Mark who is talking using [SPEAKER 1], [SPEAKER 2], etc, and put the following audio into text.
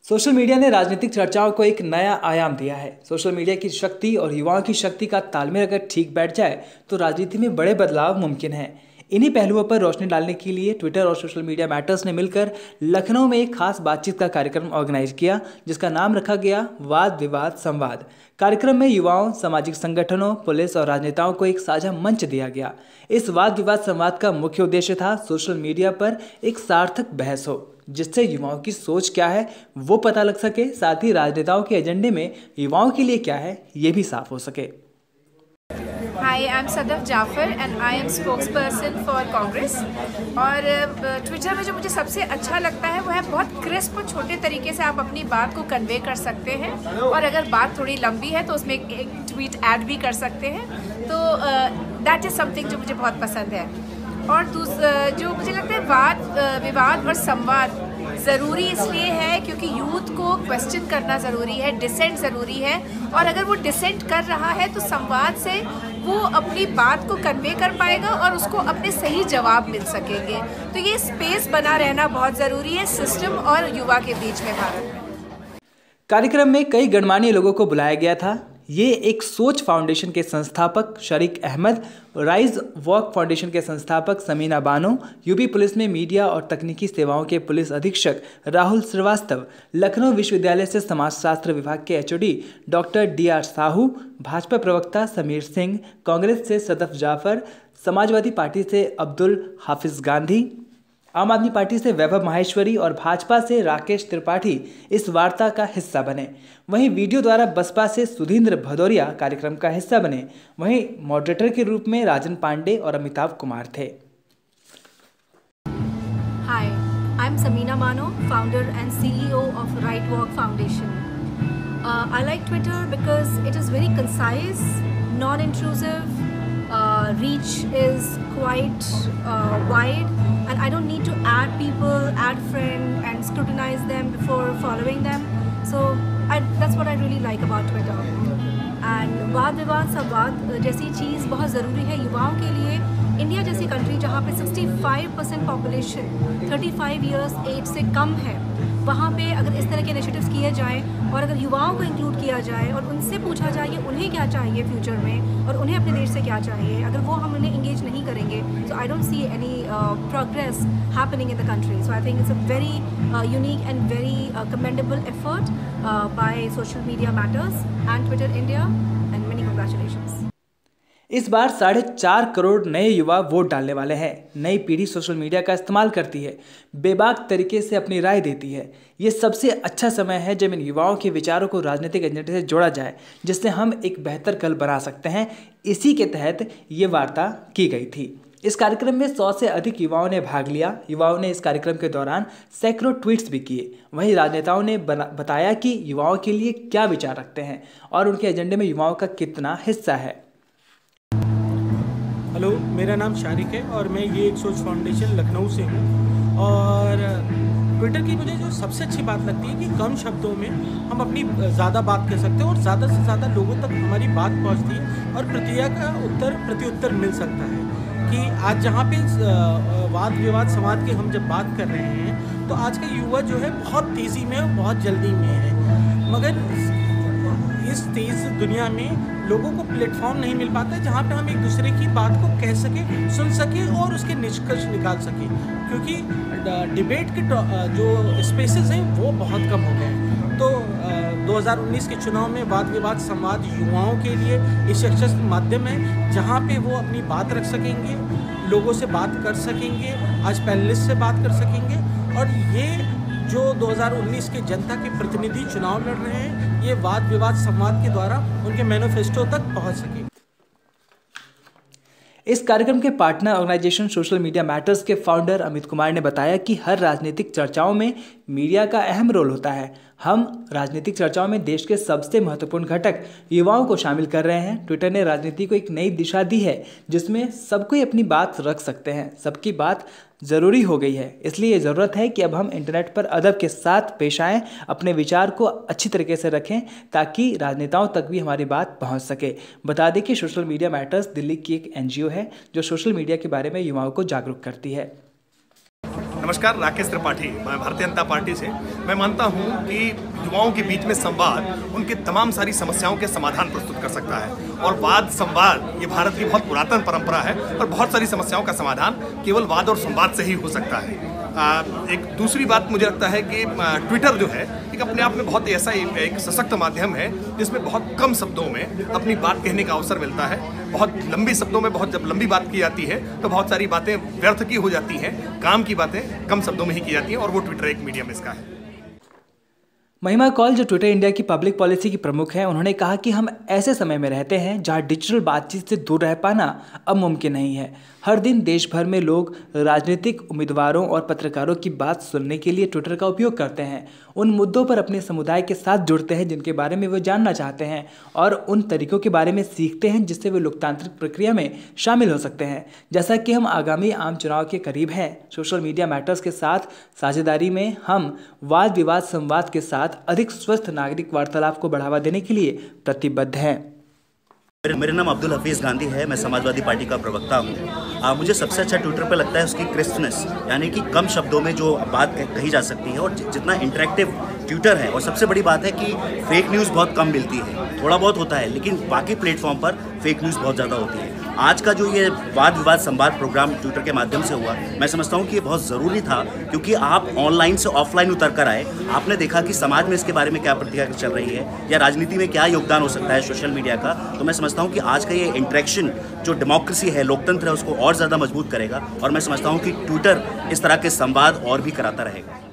[SPEAKER 1] Social media ने राजनीतिक चर्चाओं को एक नया आयाम दिया है। सोशल मीडिया की शक्ति और युवाओं की शक्ति का तालमेल अगर ठीक बैठ जाए तो राजनीति में बड़े बदलाव मुमकिन हैं। इन्हीं पहलुओं पर रोशनी डालने के लिए ट्विटर और सोशल मीडिया मैटर्स ने मिलकर लखनऊ में एक खास बातचीत का कार्यक्रम ऑर्गेनाइज किया, जिसका नाम रखा गया वाद विवाद संवाद। कार्यक्रम में युवाओं, सामाजिक संगठनों, पुलिस और राजनेताओं को एक साझा मंच दिया गया। इस वाद विवाद संवाद का मुख्य उद्देश्य था सोशल मीडिया पर एक सार्थक बहस हो, जिससे युवाओं की सोच क्या है वो पता लग सके, साथ ही राजनेताओं के एजेंडे में युवाओं के लिए क्या है ये भी साफ हो सके।
[SPEAKER 2] Hi, I'm Sadaf Jafar and I am spokesperson for Congress। और ट्विटर में जो मुझे सबसे अच्छा लगता है वो है बहुत क्रिस्प और छोटे तरीके से आप अपनी बात को कन्वे कर सकते हैं, और अगर बात थोड़ी लंबी है तो उसमें एक ट्वीट ऐड भी कर सकते हैं। तो दैट इज़ समथिंग जो मुझे बहुत पसंद है। और जो मुझे लगता है वाद विवाद और संवाद ज़रूरी इसलिए है क्योंकि यूथ को क्वेश्चन करना ज़रूरी है, डिसेंट ज़रूरी है, और अगर वो डिसेंट कर रहा है तो संवाद से वो अपनी बात को कन्वे कर पाएगा और उसको अपने सही जवाब मिल सकेंगे। तो ये स्पेस बना रहना बहुत ज़रूरी है सिस्टम और युवा के बीच में भारत में।
[SPEAKER 1] कार्यक्रम में कई गणमान्य लोगों को बुलाया गया था। ये एक सोच फाउंडेशन के संस्थापक शरीक अहमद, राइज वॉक फाउंडेशन के संस्थापक समीना बानो, यूपी पुलिस में मीडिया और तकनीकी सेवाओं के पुलिस अधीक्षक राहुल श्रीवास्तव, लखनऊ विश्वविद्यालय से समाजशास्त्र विभाग के HOD doctor DR Sahu, Bhajpa प्रवक्ता समीर सिंह, कांग्रेस से सदफ जाफर, समाजवादी पार्टी से अब्दुल हाफिज गांधी, आम आदमी पार्टी से वैभव माहेश्वरी और भाजपा से राकेश त्रिपाठी इस वार्ता का हिस्सा बने। वहीं वीडियो द्वारा बसपा से सुधींद्र भदौरिया कार्यक्रम का हिस्सा बने। वहीं मॉडरेटर के रूप में राजन पांडे और अमिताभ कुमार थे।
[SPEAKER 3] Hi, I'm Samina Mano, founder and CEO of Right Walk Foundation. I like Twitter because it is very concise, non-intrusive, reach is quite wide, and I don't need to add people, add friend and scrutinize them before following them. So that's what I really like about Twitter. And वाद विवाद संवाद जैसी चीज़ बहुत ज़रूरी है युवाओं के लिए। इंडिया जैसी कंट्री जहाँ पे 65% पॉपुलेशन 35 इयर्स एज से कम है, वहाँ पे अगर इस तरह के इनिशिएटिव्स किए जाएं और अगर युवाओं को इंक्लूड किया जाए और उनसे पूछा जाए कि उन्हें क्या चाहिए फ्यूचर में और उन्हें अपने देश से क्या चाहिए, अगर वो हम उन्हें इंगेज नहीं करेंगे, so I don't see any progress happening in the country. So I think it's a very unique and very commendable effort by social media matters and Twitter India, and many congratulations.
[SPEAKER 1] इस बार 4.5 करोड़ नए युवा vote डालने वाले हैं। नई पीढ़ी social media का इस्तेमाल करती है, बेबाक तरीके से अपनी राय देती है। ये सबसे अच्छा समय है जब इन युवाओं के विचारों को राजनीतिक एजेंडे से जोड़ा जाए, जिससे हम एक बेहतर कल बना सकते हैं। इसी के तहत ये वार्ता की गई थी। इस कार्यक्रम में 100 से अधिक युवाओं ने भाग लिया। युवाओं ने इस कार्यक्रम के दौरान सैकड़ों ट्वीट्स भी किए। वहीं राजनेताओं ने बताया कि युवाओं के लिए क्या विचार रखते हैं और उनके एजेंडे में युवाओं का कितना हिस्सा है।
[SPEAKER 4] हेलो, मेरा नाम शारिक है और मैं ये एक सोच फाउंडेशन लखनऊ से हूँ। और ट्विटर की मुझे जो सबसे अच्छी बात लगती है कि कम शब्दों में हम अपनी ज़्यादा बात कर सकते हैं और ज़्यादा से ज़्यादा लोगों तक हमारी बात पहुँचती है और प्रतिक्रिया का प्रत्युत्तर मिल सकता है। कि आज जहाँ पे वाद विवाद संवाद की हम जब बात कर रहे हैं तो आज का युवा जो है बहुत तेज़ी में और बहुत जल्दी में है, मगर इस तेज़ दुनिया में लोगों को प्लेटफॉर्म नहीं मिल पाता है जहाँ पे हम एक दूसरे की बात को कह सकें, सुन सकें और उसके निष्कर्ष निकाल सकें, क्योंकि डिबेट के जो स्पेसेस हैं वो बहुत कम हो गए हैं। तो 2019 के चुनाव में वाद विवाद संवाद युवाओं के लिए एक सशक्त माध्यम है जहाँ पे वो अपनी बात रख सकेंगे, लोगों से बात कर सकेंगे, आज पैनलिस्ट से बात कर सकेंगे, और ये जो 2019 के जनता के प्रतिनिधि चुनाव लड़ रहे हैं ये वाद विवाद संवाद के द्वारा उनके मैनिफेस्टो तक पहुंच सके।
[SPEAKER 1] इस कार्यक्रम के partner organisation Social media Matters के फाउंडर अमित कुमार ने बताया कि हर राजनीतिक चर्चाओं में मीडिया का अहम रोल होता है। हम राजनीतिक चर्चाओं में देश के सबसे महत्वपूर्ण घटक युवाओं को शामिल कर रहे हैं। ट्विटर ने राजनीति को एक नई दिशा दी है जिसमें सब कोई अपनी बात रख सकते हैं। सबकी बात ज़रूरी हो गई है, इसलिए ये ज़रूरत है कि अब हम इंटरनेट पर अदब के साथ पेश आएँ, अपने विचार को अच्छी तरीके से रखें ताकि राजनेताओं तक भी हमारी बात पहुंच सके। बता दें कि सोशल मीडिया मैटर्स दिल्ली की एक NGO है जो सोशल मीडिया के बारे में युवाओं को जागरूक करती है।
[SPEAKER 5] नमस्कार, राकेश त्रिपाठी, मैं भारतीय जनता पार्टी से। मैं मानता हूं कि युवाओं के बीच में संवाद उनकी तमाम सारी समस्याओं के समाधान प्रस्तुत कर सकता है और वाद संवाद ये भारत की बहुत पुरातन परंपरा है और बहुत सारी समस्याओं का समाधान केवल वाद और संवाद से ही हो सकता है। एक दूसरी बात मुझे लगता है कि ट्विटर जो है एक अपने आप में बहुत ऐसा एक सशक्त माध्यम है जिसमें बहुत कम शब्दों में अपनी बात कहने का अवसर मिलता है। बहुत लंबी शब्दों में जब लंबी बात की जाती है तो बहुत सारी बातें व्यर्थ की हो जाती हैं, काम की बातें कम शब्दों में ही की जाती हैं और वो ट्विटर एक मीडियम इसका है।
[SPEAKER 1] महिमा कौल जो ट्विटर इंडिया की पब्लिक पॉलिसी की प्रमुख हैं, उन्होंने कहा कि हम ऐसे समय में रहते हैं जहां डिजिटल बातचीत से दूर रह पाना अब मुमकिन नहीं है। हर दिन देश भर में लोग राजनीतिक उम्मीदवारों और पत्रकारों की बात सुनने के लिए ट्विटर का उपयोग करते हैं, उन मुद्दों पर अपने समुदाय के साथ जुड़ते हैं जिनके बारे में वो जानना चाहते हैं और उन तरीकों के बारे में सीखते हैं जिससे वे लोकतांत्रिक प्रक्रिया में शामिल हो सकते हैं। जैसा कि हम आगामी आम चुनाव के करीब हैं, सोशल मीडिया मैटर्स के साथ साझेदारी में हम वाद विवाद संवाद के साथ अधिक स्वस्थ नागरिक वार्तालाप को बढ़ावा देने के लिए प्रतिबद्ध हैं।
[SPEAKER 6] मेरा नाम अब्दुल हफीज़ गांधी है, मैं समाजवादी पार्टी का प्रवक्ता हूँ। मुझे सबसे अच्छा ट्विटर पे लगता है उसकी क्रिस्पनेस, यानी कि कम शब्दों में जो बात कही जा सकती है और जितना इंटरेक्टिव ट्विटर है। और सबसे बड़ी बात है कि फेक न्यूज़ बहुत कम मिलती है, थोड़ा बहुत होता है, लेकिन बाकी प्लेटफॉर्म पर फेक न्यूज़ बहुत ज़्यादा होती है। आज का जो ये वाद विवाद संवाद प्रोग्राम ट्विटर के माध्यम से हुआ, मैं समझता हूँ कि ये बहुत ज़रूरी था, क्योंकि आप ऑनलाइन से ऑफलाइन उतर कर आए, आपने देखा कि समाज में इसके बारे में क्या प्रतिक्रिया चल रही है या राजनीति में क्या योगदान हो सकता है सोशल मीडिया का। तो मैं समझता हूँ कि आज का ये इंटरेक्शन जो डेमोक्रेसी है, लोकतंत्र है, उसको और ज़्यादा मजबूत करेगा और मैं समझता हूँ कि ट्विटर इस तरह के संवाद और भी कराता रहेगा।